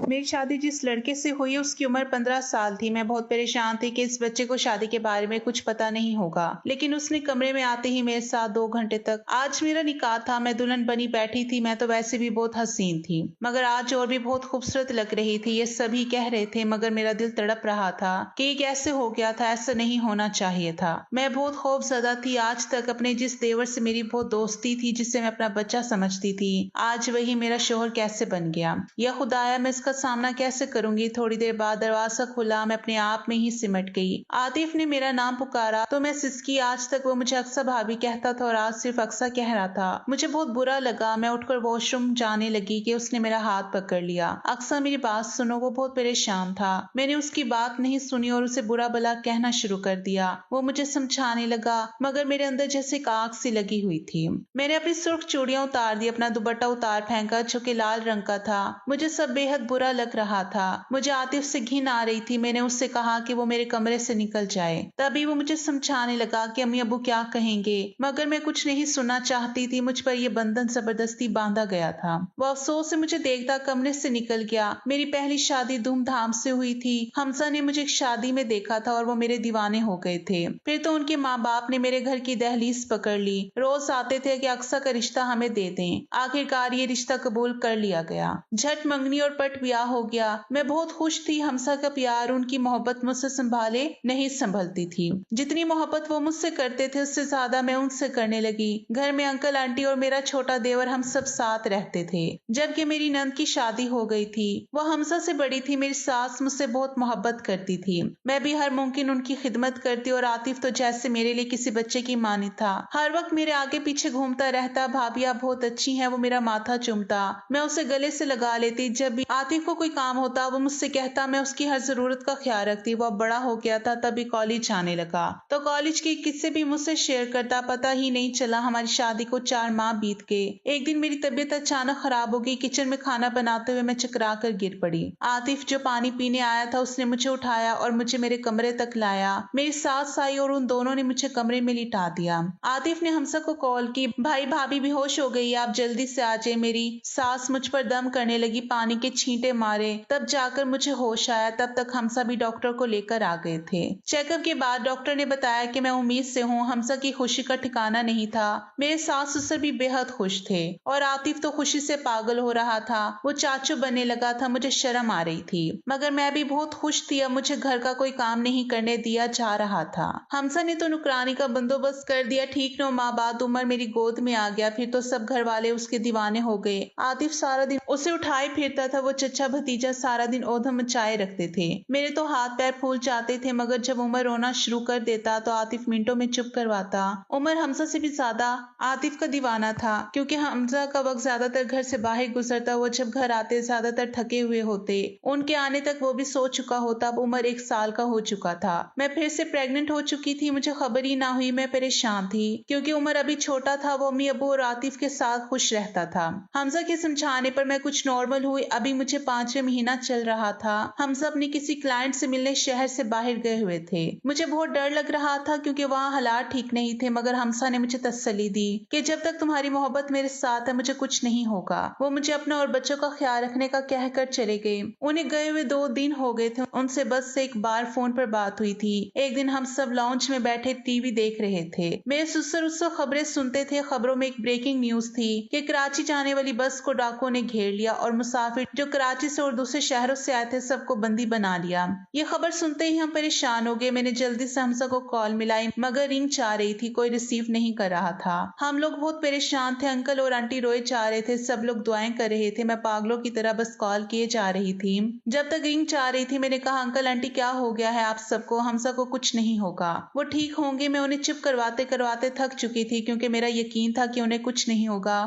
मेरी शादी जिस लड़के से हुई उसकी उम्र 15 साल थी। मैं बहुत परेशान थी कि इस बच्चे को शादी के बारे में कुछ पता नहीं होगा, लेकिन उसने कमरे में आते ही मेरे साथ 2 घंटे तक। आज मेरा निकाह था, मैं दुल्हन बनी बैठी थी। मैं तो वैसे भी बहुत हसीन थी, मगर आज और भी बहुत खूबसूरत लग रही थी। ये सभी कह रहे थे, मगर मेरा दिल तड़प रहा था कि ये कैसे हो गया था, ऐसा नहीं होना चाहिए था। मैं बहुत खौफजदा थी। आज तक अपने जिस देवर से मेरी बहुत दोस्ती थी, जिसे मैं अपना बच्चा समझती थी, आज वही मेरा शोहर कैसे बन गया। या खुदाया, मैं इसका सामना कैसे करूंगी। थोड़ी देर बाद दरवाजा खुला, मैं अपने आप में ही सिमट गई। आतिफ ने मेरा नाम पुकारा तो मैं सिसकी। आज तक वो मुझे अक्सर भाभी कहता था और आज सिर्फ अक्सर कह रहा था। मुझे बहुत बुरा लगा। मैं उठकर वॉशरूम जाने लगी कि उसने मेरा हाथ पकड़ लिया। अक्सर मेरी बात सुनो, वो बहुत परेशान था। मैंने उसकी बात नहीं सुनी और उसे बुरा भला कहना शुरू कर दिया। वो मुझे समझाने लगा, मगर मेरे अंदर जैसे एक आग सी लगी हुई थी। मैंने अपनी सुर्ख चूड़ियां उतार दी, अपना दुपट्टा उतार फेंका जो कि लाल रंग का था। मुझे सब बेहद बुरा लग रहा था। मुझे आतिफ से घिन आ रही थी। मैंने उससे कहा कि वो मेरे कमरे से निकल जाए। तभी वो मुझे समझाने लगा कि अम्मी अब्बू क्या कहेंगे, मगर मैं कुछ नहीं सुनना चाहती थी। मुझ पर यह बंधन जबरदस्ती बांधा गया था। वो अफसोस से मुझे देखता कमरे से निकल गया। मेरी पहली शादी धूमधाम से हुई थी। हमजा ने मुझे एक शादी में देखा था और वो मेरे दीवाने हो गए थे। फिर तो उनके माँ बाप ने मेरे घर की दहलीज पकड़ ली। रोज आते थे कि अक्सर का रिश्ता हमें दे दें। आखिरकार ये रिश्ता कबूल कर लिया गया। झट मंगनी और पट ब्याह हो गया। मैं बहुत खुश थी। हमसा का प्यार, उनकी मोहब्बत मुझसे संभाले नहीं संभलती थी। जितनी मोहब्बत वो मुझसे करते थे उससे ज्यादा मैं उनसे करने लगी। घर में अंकल आंटी और मेरा छोटा देवर, हम सब साथ रहते थे। जबकि मेरी नंद की शादी हो गई थी। वह हमसा से बड़ी थी। मेरी सास मुझसे बहुत मोहब्बत करती थी। मैं भी हर मुमकिन उनकी खिदमत करती और आतिफ तो जैसे मेरे लिए किसी बच्चे की मानी था। हर वक्त मेरे आगे पीछे घूमता रहता। भाभी आप बहुत अच्छी हैं, वो मेरा माथा चूमता। मैं उसे गले से लगा लेती। जब भी आतिफ को कोई काम होता वो मुझसे कहता, मैं उसकी हर जरूरत का ख्याल रखती। वो अब बड़ा हो गया था, तभी कॉलेज जाने लगा तो कॉलेज के किस्से भी मुझसे शेयर करता। पता ही नहीं चला हमारी शादी को 4 माह बीत गए। एक दिन मेरी तबीयत अचानक खराब हो गई। किचन में खाना बनाते हुए मैं चकरा कर गिर पड़ी। आतिफ जो पानी पीने आया था उसने मुझे उठाया और मुझे मेरे कमरे तक लाया। मेरी सास आई और उन दोनों ने मुझे कमरे में लिटा दिया। आतिफ ने हमसा को कॉल की, भाई भाभी बेहोश हो गई, आप जल्दी से आ जाए। मेरी सास मुझ पर दम करने लगी, पानी के छींटे मारे, तब जाकर मुझे होश आया। तब तक हमसा भी डॉक्टर को लेकर आ गए थे। चेकअप के बाद डॉक्टर ने बताया कि मैं उम्मीद से हूँ। हमसा की खुशी का ठिकाना नहीं था। मेरे सास ससुर भी बेहद खुश थे और आतिफ तो खुशी से पागल हो रहा था। वो चाचू बनने लगा था। मुझे शर्म आ रही थी, मगर मैं भी बहुत खुश थी। अब मुझे घर का कोई काम नहीं करने दिया जा रहा था। हमसा ने तो नुकरानी का बंदोबस्त कर दिया। ठीक 9 माह बाद उमर मेरी गोद में आ गया। फिर तो सब घर वाले उसके दीवाने हो गए। आतिफ सारा दिन उसे उठाए फिरता था। वो चचा भतीजा सारा दिन औधम मचाए रखते थे। मेरे तो हाथ पैर फूल जाते थे, मगर जब उमर रोना शुरू कर देता तो आतिफ मिनटों में चुप करवाता। उमर हमजा से भी ज्यादा आतिफ का दीवाना था, क्योंकि हमजा का वक्त ज्यादातर घर से बाहर गुजरता। वो जब घर आते ज्यादातर थके हुए होते। उनके आने तक वो भी सो चुका होता। अब उमर 1 साल का हो चुका था। मैं फिर से प्रेग्नेंट हो चुकी थी। मुझे खबर ही ना हुई। मैं परेशान थी क्योंकि उमर अभी छोटा था। वो अम्मी अबू और आतिफ के साथ खुश रहता था। हमजा के समझाने पर मैं कुछ नॉर्मल हुई। अभी मुझे 5वां महीना चल रहा था। हमजा अपनी किसी क्लाइंट से मिलने शहर से बाहर गए हुए थे। मुझे बहुत डर लग रहा था क्योंकि वहाँ हालात ठीक नहीं थे, मगर हमजा ने मुझे तसल्ली दी कि जब तक तुम्हारी मोहब्बत मेरे साथ है मुझे कुछ नहीं होगा। वो मुझे अपना और बच्चों का ख्याल रखने का कहकर चले गए। उन्हें गए हुए 2 दिन हो गए थे। उनसे बस से एक बार फोन पर बात हुई थी। एक दिन हम सब लॉन्च में बैठे टीवी देख रहे थे। मेरे ससुर उस वक्त खबरें सुनते थे। खबरों में एक ब्रेकिंग न्यूज थी कि कराची जाने वाली बस को डाकुओं ने घेर लिया और मुसाफिर जो कराची से और दूसरे शहरों से आए थे सबको बंदी बना लिया। ये खबर सुनते ही हम परेशान हो गए। मैंने जल्दी से हमजा को कॉल मिलाई, मगर रिंग जा रही थी, कोई रिसीव नहीं कर रहा था। हम लोग बहुत परेशान थे। अंकल और आंटी रोए जा रहे थे। सब लोग दुआएं कर रहे थे। मैं पागलों की तरह बस कॉल किए जा रही थी। जब तक रिंग जा रही थी मैंने कहा, अंकल आंटी क्या हो गया है आप सबको? हमजा को कुछ नहीं होगा, वो ठीक होंगे। मैं उन्हें चुप करवाते करवाते थक चुकी थी क्योंकि मेरा यकीन था कि उन्हें कुछ नहीं होगा।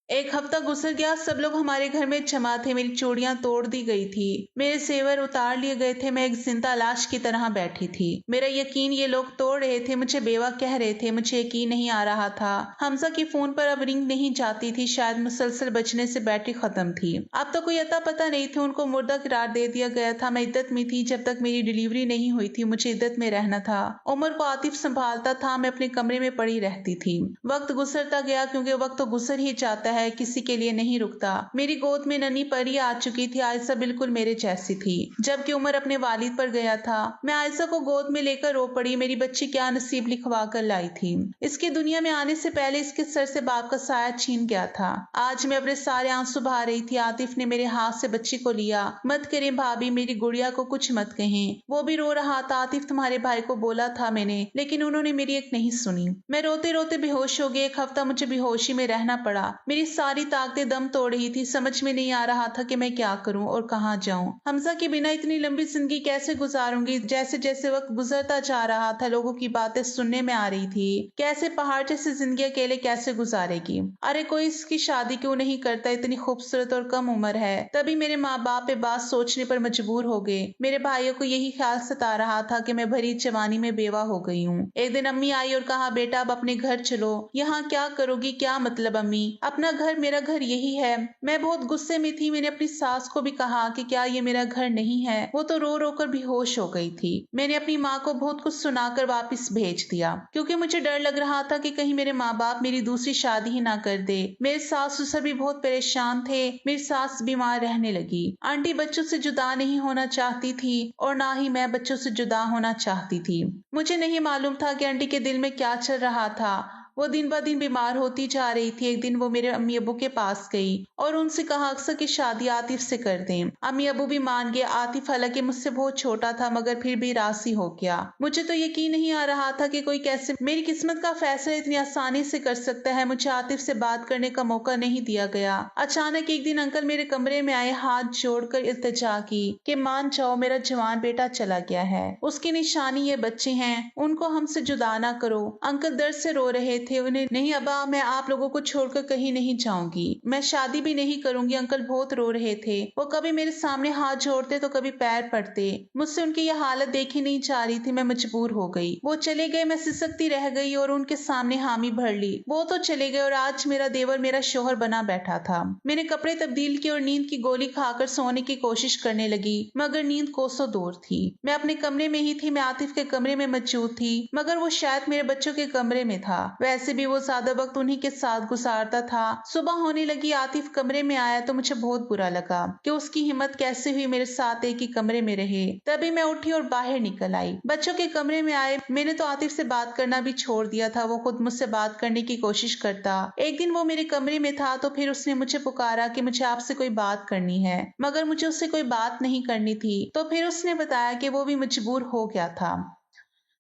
1 हफ्ता गुजर गया। सब लोग हमारे घर में जमा थे। मेरी चूड़ियां तोड़ दी गई थी। मेरे जेवर उतार लिए गए थे। मैं एक जिंदा लाश की तरह बैठी थी। मेरा यकीन ये लोग तोड़ रहे थे। मुझे बेवा कह रहे थे। मुझे यकीन नहीं आ रहा था। हमजा की फोन पर अब रिंग नहीं जाती थी। शायद मुसलसल बजने से बैटरी खत्म थी। अब तो कोई अता पता नहीं थे। उनको मुर्दा करार दे दिया गया था। मैं इद्दत में थी। जब तक मेरी डिलीवरी नहीं हुई थी मुझे इद्दत में रहना था। उमर को आतिफ संभालता था। मैं अपने कमरे में पड़ी रहती थी। वक्त गुजरता गया, क्योंकि वक्त तो गुजर ही जाता है। है, किसी के लिए नहीं रुकता। मेरी गोद में नन्ही परी आ चुकी थी। आयशा बिल्कुल मेरे जैसी थी। जबकि उमर अपने वालिद पर गया था, मैं आयशा को गोद में लेकर रो पड़ी। मेरी बच्ची क्या नसीब लिखवा कर लाई थी। इसकी दुनिया में आने से पहले इसके सर से बाप का साया छीन गया था। आज मैं अपने सारे आंसू बहा रही थी। आतिफ ने मेरे हाथ से बच्ची को लिया। मत करें भाभी, मेरी गुड़िया को कुछ मत कहें, वो भी रो रहा था। आतिफ तुम्हारे भाई को बोला था मैंने, लेकिन उन्होंने मेरी एक नहीं सुनी। मैं रोते रोते बेहोश हो गई। 1 हफ्ता मुझे बेहोशी में रहना पड़ा। मेरी सारी ताकतें दम तोड़ रही थी। समझ में नहीं आ रहा था कि मैं क्या करूं और कहाँ जाऊं। हमजा के बिना इतनी लंबी जिंदगी कैसे गुजारूंगी। जैसे जैसे वक्त गुजरता जा रहा था, लोगों की बातें सुनने में आ रही थी। कैसे पहाड़ जैसी जिंदगी अकेले कैसे गुजारेगी। अरे कोई इसकी शादी क्यों नहीं करता, इतनी खूबसूरत और कम उम्र है। तभी मेरे माँ बाप ये बात सोचने पर मजबूर हो गए। मेरे भाइयों को यही ख्याल सता रहा था कि मैं भरी जवानी में बेवा हो गई हूँ। एक दिन अम्मी आई और कहा, बेटा अब अपने घर चलो। यहाँ क्या करोगी, क्या मतलब अम्मी, अपना घर मेरा घर यही है। मैं बहुत गुस्से में थी। मैंने अपनी सास को भी कहा कि क्या ये मेरा घर नहीं है। वो तो रो रो कर बेहोश हो गई थी। मैंने अपनी माँ को बहुत कुछ सुनाकर वापस भेज दिया, क्योंकि मुझे डर लग रहा था कि कहीं मेरे माँ बाप मेरी दूसरी शादी ही ना कर दे। मेरे सास ससुर भी बहुत परेशान थे। मेरी सास बीमार रहने लगी। आंटी बच्चों से जुदा नहीं होना चाहती थी और ना ही मैं बच्चों से जुदा होना चाहती थी। मुझे नहीं मालूम था कि आंटी के दिल में क्या चल रहा था। वो दिन ब दिन बीमार होती जा रही थी। एक दिन वो मेरे अम्मी अबू के पास गई और उनसे कहा अक्सर की शादी आतिफ से कर दें। अम्मी अबू भी मान गए। आतिफ हालांकि मुझसे बहुत छोटा था, मगर फिर भी राजी हो गया। मुझे तो यकीन नहीं आ रहा था कि कोई कैसे मेरी किस्मत का फैसला इतनी आसानी से कर सकता है। मुझे आतिफ से बात करने का मौका नहीं दिया गया। अचानक एक दिन अंकल मेरे कमरे में आए, हाथ जोड़कर इल्तिजा की कि मान जाओ, मेरा जवान बेटा चला गया है। उसकी निशानी ये बच्चे हैं, उनको हमसे जुदा ना करो। अंकल दर्द से रो रहे थे। उन्हें नहीं अब्बा, मैं आप लोगों को छोड़कर कहीं नहीं जाऊंगी। मैं शादी भी नहीं करूंगी। अंकल बहुत रो रहे थे। वो कभी मेरे सामने हाथ जोड़ते तो कभी पैर पड़ते। मुझसे उनकी यह हालत देखी नहीं जा रही थी। मैं मजबूर हो गई। वो चले गए, मैं सिसकती रह गई और उनके सामने हामी भर ली। वो तो चले गए और आज मेरा देवर मेरा शोहर बना बैठा था। मैंने कपड़े तब्दील किए और नींद की गोली खाकर सोने की कोशिश करने लगी, मगर नींद कोसों दूर थी। मैं अपने कमरे में ही थी। मैं आतिफ के कमरे में मौजूद थी, मगर वो शायद मेरे बच्चों के कमरे में था। वैसे भी वो ज्यादा वक्त उन्हीं के साथ गुजारता था। सुबह होने लगी, आतिफ कमरे में आया तो मुझे बहुत बुरा लगा कि उसकी हिम्मत कैसे हुई मेरे साथ एक ही कमरे में रहे। तभी मैं उठी और बाहर निकल आई। बच्चों के कमरे में आए, मैंने तो आतिफ से बात करना भी छोड़ दिया था। वो खुद मुझसे बात करने की कोशिश करता। एक दिन वो मेरे कमरे में था तो फिर उसने मुझे पुकारा कि मुझे आपसे कोई बात करनी है, मगर मुझे उससे कोई बात नहीं करनी थी। तो फिर उसने बताया कि वो भी मजबूर हो गया था।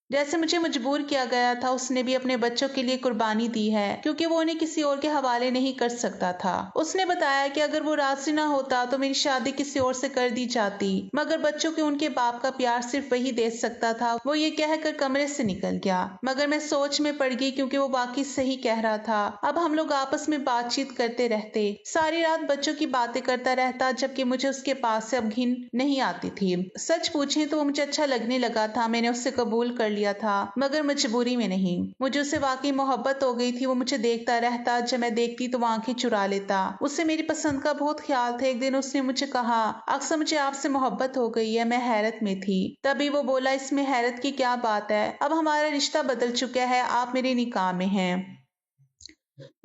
जैसे मुझे मजबूर किया गया था, उसने भी अपने बच्चों के लिए कुर्बानी दी है, क्योंकि वो उन्हें किसी और के हवाले नहीं कर सकता था। उसने बताया कि अगर वो राजी ना होता तो मेरी शादी किसी और से कर दी जाती, मगर बच्चों के उनके बाप का प्यार सिर्फ वही दे सकता था। वो ये कहकर कमरे से निकल गया, मगर मैं सोच में पड़ गई, क्योंकि वो बाकी सही कह रहा था। अब हम लोग आपस में बातचीत करते रहते, सारी रात बच्चों की बातें करता रहता, जबकि मुझे उसके पास से अब घिन नहीं आती थी। सच पूछे तो वो मुझे अच्छा लगने लगा था। मैंने उससे कबूल कर लिया था, मगर मजबूरी में नहीं। मुझे उससे वाकई मोहब्बत हो गई थी। वो मुझे देखता रहता, जब मैं देखती तो वो आंखें चुरा लेता। उससे मेरी पसंद का बहुत ख्याल था। एक दिन उसने मुझे कहा, अक्सर मुझे आपसे मोहब्बत हो गई है। मैं हैरत में थी। तभी वो बोला, इसमें हैरत की क्या बात है, अब हमारा रिश्ता बदल चुका है, आप मेरे निकाह में हैं।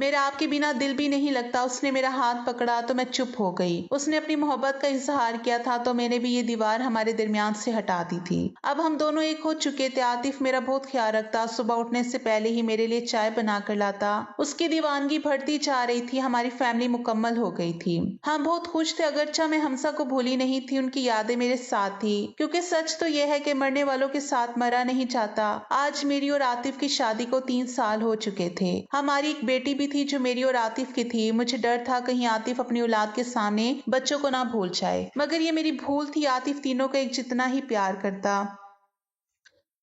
मेरा आपके बिना दिल भी नहीं लगता। उसने मेरा हाथ पकड़ा तो मैं चुप हो गई। उसने अपनी मोहब्बत का इजहार किया था तो मैंने भी ये दीवार हमारे दरमियान से हटा दी थी। अब हम दोनों एक हो चुके थे। आतिफ मेरा बहुत ख्याल रखता। सुबह उठने से पहले ही मेरे लिए चाय बना कर लाता। उसकी दीवानगी बढ़ती जा रही थी। हमारी फैमिली मुकम्मल हो गई थी। हम बहुत खुश थे। अगरचा मैं हमसा को भूली नहीं थी, उनकी यादें मेरे साथ थी, क्योंकि सच तो यह है कि मरने वालों के साथ मरा नहीं जाता। आज मेरी और आतिफ की शादी को 3 साल हो चुके थे। हमारी एक बेटी भी थी जो मेरी और आतिफ की थी। मुझे डर था कहीं आतिफ अपनी औलाद के सामने बच्चों को ना भूल जाए, मगर ये मेरी भूल थी। आतिफ तीनों को एक जितना ही प्यार करता,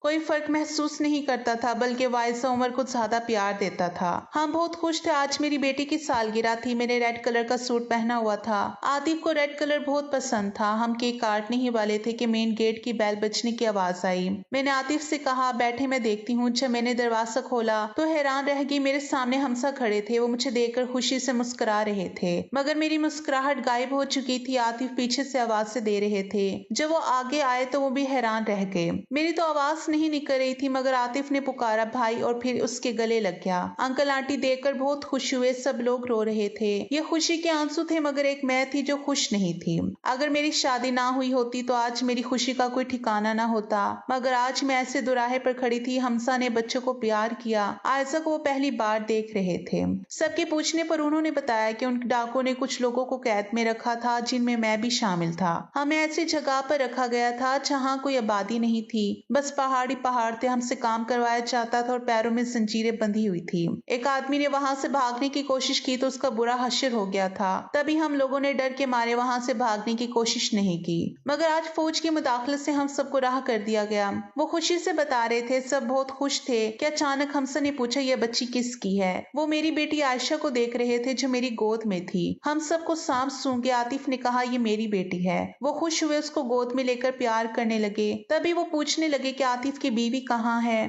कोई फर्क महसूस नहीं करता था, बल्कि वायसा उमर को ज्यादा प्यार देता था। हम बहुत खुश थे। आज मेरी बेटी की सालगिरह थी। मैंने रेड कलर का सूट पहना हुआ था। आतिफ को रेड कलर बहुत पसंद था। हम केक काटने ही वाले थे कि मेन गेट की बेल बजने की आवाज आई। मैंने आतिफ से कहा, बैठे मैं देखती हूँ। जब मैंने दरवाजा खोला तो हैरान रह गई। मेरे सामने हमसा खड़े थे। वो मुझे देखकर खुशी से मुस्कुरा रहे थे, मगर मेरी मुस्कुराहट गायब हो चुकी थी। आतिफ पीछे से आवाज दे रहे थे। जब वो आगे आए तो वो भी हैरान रह गए। मेरी तो आवाज नहीं निकल रही थी मगर आतिफ ने पुकारा भाई और फिर उसके गले लग गया। अंकल आंटी देखकर बहुत खुश हुए, सब लोग रो रहे थे। ये खुशी के आंसू थे मगर एक मैं थी जो खुश नहीं थी। अगर मेरी शादी ना हुई होती तो आज मेरी खुशी का कोई ठिकाना ना होता, मगर आज मैं ऐसे दुराहे पर खड़ी थी। हमसा ने बच्चों को प्यार किया। आयशा को वो पहली बार देख रहे थे। सबके पूछने पर उन्होंने बताया कि उन डाकुओं ने कुछ लोगों को कैद में रखा था, जिनमें मैं भी शामिल था। हमें ऐसी जगह पर रखा गया था जहाँ कोई आबादी नहीं थी, बस पहाड़ी पहाड़ थे। हमसे काम करवाया जाता था और पैरों में जंजीरें बंधी हुई थी। एक आदमी ने वहां से भागने की कोशिश की तो उसका बुरा हश्र हो गया था। तभी हम लोगों ने डर के मारे वहां से भागने की कोशिश नहीं की, मगर आज फौज की मुदाखलत से हम सबको राह कर दिया गया। वो खुशी से बता रहे थे, सब बहुत खुश थे कि अचानक हमसे ने पूछा यह बच्ची किसकी है। वो मेरी बेटी आयशा को देख रहे थे जो मेरी गोद में थी। हम सबको सांप सूंघे आतिफ ने कहा ये मेरी बेटी है। वो खुश हुए, उसको गोद में लेकर प्यार करने लगे। तभी वो पूछने लगे कि आतिफ की बीवी कहाँ है।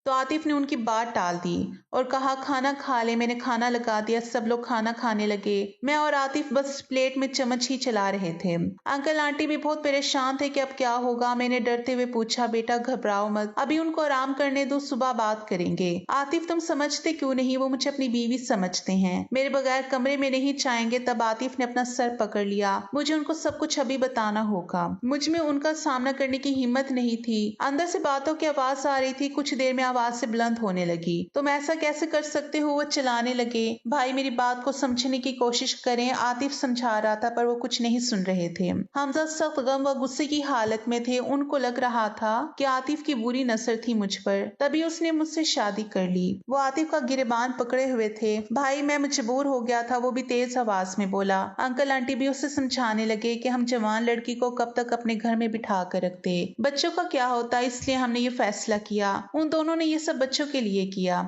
तो आतिफ ने उनकी बात टाल दी और कहा खाना खा ले। मैंने खाना लगा दिया, सब लोग खाना खाने लगे। मैं और आतिफ बस प्लेट में चम्मच ही चला रहे थे। अंकल आंटी भी बहुत परेशान थे कि अब क्या होगा। मैंने डरते हुए पूछा बेटा घबराओ मत, अभी उनको आराम करने दो, सुबह बात करेंगे। आतिफ तुम समझते क्यों नहीं, वो मुझे अपनी बीवी समझते हैं, मेरे बगैर कमरे में नहीं चाहेंगे। तब आतिफ ने अपना सर पकड़ लिया। मुझे उनको सब कुछ अभी बताना होगा। मुझ में उनका सामना करने की हिम्मत नहीं थी। अंदर से बातों की आवाज आ रही थी, कुछ देर में आवाज से बुलंद होने लगी। तुम ऐसा कैसे कर सकते हो, वो चिल्लाने लगे। भाई मेरी बात को समझने की कोशिश करें, आतिफ समझा रहा था पर वो कुछ नहीं सुन रहे थे। हमजा सख्त गम व गुस्से की हालत में थे। उनको लग रहा था कि आतिफ की बुरी नजर थी मुझ पर, तभी उसने मुझसे शादी कर ली। वो आतिफ का गिरबान पकड़े हुए थे। भाई मैं मजबूर हो गया था, वो भी तेज आवाज में बोला। अंकल आंटी भी उसे समझाने लगे कि हम जवान लड़की को कब तक अपने घर में बिठा कर रखते, बच्चों का क्या होता, इसलिए हमने ये फैसला किया। उन दोनों ने ये सब बच्चों के लिए किया।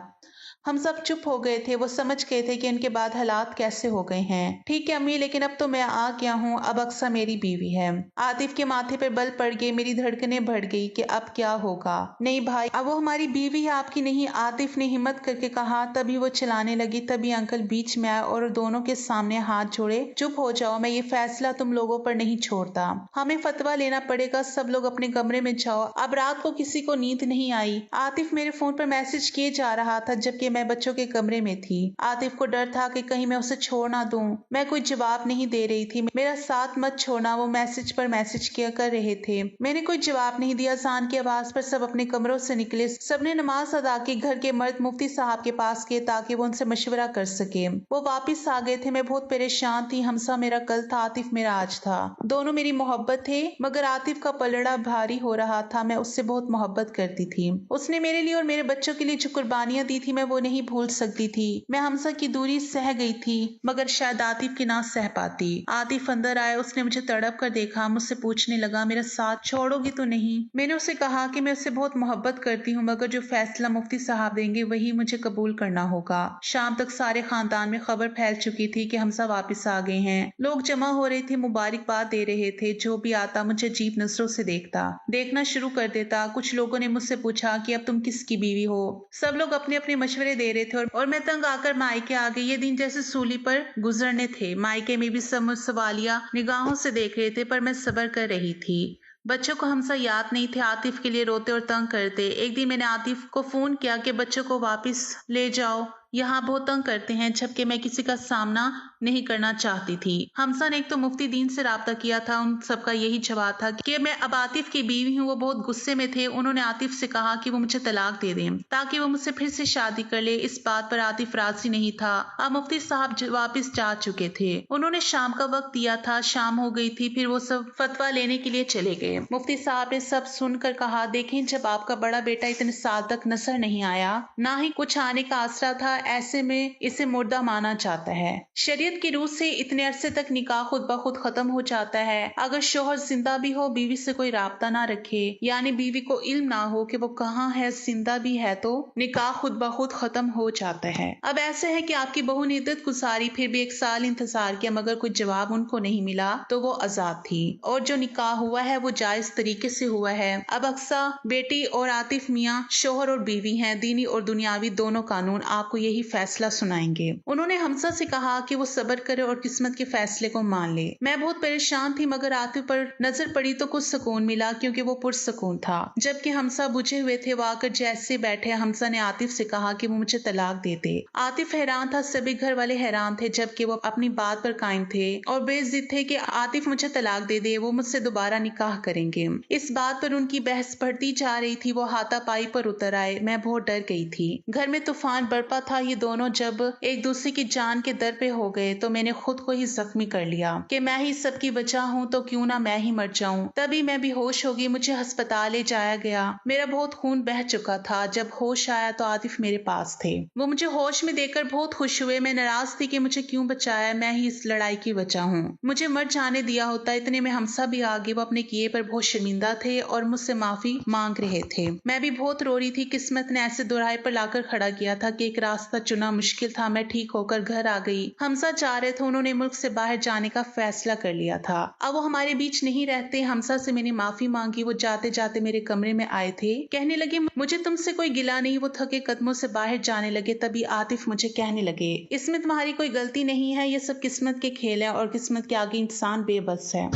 हम सब चुप हो गए थे। वो समझ गए थे कि इनके बाद हालात कैसे हो गए हैं। ठीक है अम्मी, लेकिन अब तो मैं आ गया हूँ, अब अक्सा मेरी बीवी है। आतिफ के माथे पे बल पड़ गए। मेरी धड़कनें बढ़ गई कि अब क्या होगा। नहीं भाई, अब वो हमारी बीवी है, आपकी नहीं, आतिफ ने हिम्मत करके कहा। तभी वो चिल्लाने लगी। तभी अंकल बीच में आए और दोनों के सामने हाथ जोड़े। चुप हो जाओ, मैं ये फैसला तुम लोगों पर नहीं छोड़ता। हमें फतवा लेना पड़ेगा। सब लोग अपने कमरे में जाओ, अब रात को किसी को नींद नहीं आई। आतिफ मेरे फोन पर मैसेज किए जा रहा था जबकि मैं बच्चों के कमरे में थी। आतिफ को डर था कि कहीं मैं उसे छोड़ ना दूं। मैं कोई जवाब नहीं दे रही थी। मेरा साथ मत छोड़ना, वो मैसेज पर मैसेज किया कर रहे थे। मैंने कोई जवाब नहीं दिया। अजान की आवाज पर सब अपने कमरों से निकले। सबने नमाज अदा की। घर के मर्द मुफ्ती साहब के पास गए ताकि वो उनसे मशवरा कर सके। वो वापिस आ गए थे। मैं बहुत परेशान थी। हमसा मेरा कल था, आतिफ मेरा आज था। दोनों मेरी मोहब्बत थे, मगर आतिफ का पलड़ा भारी हो रहा था। मैं उससे बहुत मोहब्बत करती थी। उसने मेरे लिए और मेरे बच्चों के लिए जो कुर्बानियां दी थी मैं वो नहीं भूल सकती थी। मैं हमसा की दूरी सह गई थी, मगर शायद आतिफ की ना सह पाती। आतिफ अंदर आया। उसने मुझे तड़प कर देखा। मुझसे पूछने लगा मेरा साथ छोड़ोगी तो नहीं। मैंने उसे कहा कि मैं उससे बहुत मोहब्बत करती हूँ, मगर जो फैसला मुफ्ती साहब देंगे वही मुझे कबूल करना होगा। शाम तक सारे खानदान में खबर फैल चुकी थी कि हमसा वापिस आ गए हैं। लोग जमा हो रहे थे, मुबारकबाद दे रहे थे। जो भी आता मुझे अजीब नजरों से देखना शुरू कर देता। कुछ लोगों ने मुझसे पूछा कि अब तुम किसकी बीवी हो। सब लोग अपने अपने मशवरे दे रहे थे और मैं तंग आकर मायके आ गई। ये दिन जैसे सूली पर गुजरने थे। मायके में भी सब मुझ सवालिया निगाहों से देख रहे थे, पर मैं सब्र कर रही थी। बच्चों को हमसा याद नहीं थे। आतिफ के लिए रोते और तंग करते। एक दिन मैंने आतिफ को फोन किया कि बच्चों को वापस ले जाओ, यहाँ बहुत तंग करते हैं, जबकि मैं किसी का सामना नहीं करना चाहती थी। हमसा ने एक तो मुफ्ती दीन से राब्ता किया था। उन सबका यही जवाब था कि मैं अब आतिफ की बीवी हूँ। वो बहुत गुस्से में थे। उन्होंने आतिफ से कहा कि वो मुझे तलाक दे दें ताकि वो मुझसे फिर से शादी कर ले। इस बात पर आतिफ राजी नहीं था। अब मुफ्ती साहब वापिस जा चुके थे। उन्होंने शाम का वक्त दिया था। शाम हो गई थी। फिर वो सब फतवा लेने के लिए चले गए। मुफ्ती साहब ने सब सुनकर कहा, देखें जब आपका बड़ा बेटा इतने साल तक नसर नहीं आया, ना ही कुछ आने का आसरा था, ऐसे में इसे मुर्दा माना जाता है। शरीयत की रूह से इतने अरसे तक निकाह खुद ब खुद खत्म हो जाता है। अगर शोहर जिंदा भी हो, बीवी से कोई राब्ता ना रखे, यानी बीवी को इल्म ना हो कि वो कहाँ है, जिंदा भी है, तो निकाह खुद ब खुद खत्म हो जाता है। अब ऐसे है कि आपकी बहू ने इद्दत गुजारी, फिर भी 1 साल इंतजार किया, मगर कोई जवाब उनको नहीं मिला, तो वो आजाद थी। और जो निकाह हुआ है वो जायज तरीके से हुआ है। अब अक्सा बेटी और आतिफ मियाँ शोहर और बीवी हैं। दीनी और दुनियावी दोनों कानून आपको यही फैसला सुनाएंगे। उन्होंने हमसा से कहा कि वो सब्र करे और किस्मत के फैसले को मान ले। मैं बहुत परेशान थी मगर आतिफ पर नजर पड़ी तो कुछ सुकून मिला क्योंकि वो पुरसुकून था। जबकि हमसा बुझे हुए थे, वो आकर जैसे बैठे हमसा ने आतिफ से कहा कि वो मुझे तलाक दे दे। आतिफ हैरान था, सभी घर वाले हैरान थे, जबकि वो अपनी बात पर कायम थे और बेजिद थे कि आतिफ मुझे तलाक दे दे, वो मुझसे दोबारा निकाह करेंगे। इस बात पर उनकी बहस बढ़ती जा रही थी। वो हाथापाई पर उतर आए। मैं बहुत डर गई थी। घर में तूफान बरपा था। ये दोनों जब एक दूसरे की जान के दर पे हो गए तो मैंने खुद को ही जख्मी कर लिया कि मैं ही सबकी वजह हूँ, तो क्यों ना मैं ही मर जाऊं। तभी मैं बेहोश हो गई। मुझे अस्पताल ले जाया गया। मेरा बहुत खून बह चुका था। जब होश आया तो आतिफ मेरे पास थे। वो मुझे होश में देखकर बहुत खुश हुए। मैं नाराज थी कि मुझे क्यों बचाया, मैं ही इस लड़ाई की वजह हूँ। मुझे मर जाने दिया होता। इतने में हमसा भी आ गए। वो अपने किए पर बहुत शर्मिंदा थे और मुझसे माफी मांग रहे थे। मैं भी बहुत रो रही थी। किस्मत ने ऐसे दोराहे पर लाकर खड़ा किया था कि एक रास्ता चुना मुश्किल था। मैं ठीक होकर घर आ गई। हमसा चाह रहे थे, उन्होंने मुल्क से बाहर जाने का फैसला कर लिया था। अब वो हमारे बीच नहीं रहते। हमसा से मैंने माफी मांगी। वो जाते जाते मेरे कमरे में आए थे, कहने लगे मुझे तुमसे कोई गिला नहीं। वो थके कदमों से बाहर जाने लगे। तभी आतिफ मुझे कहने लगे, इसमें तुम्हारी कोई गलती नहीं है, ये सब किस्मत के खेल है और किस्मत के आगे इंसान बेबस है।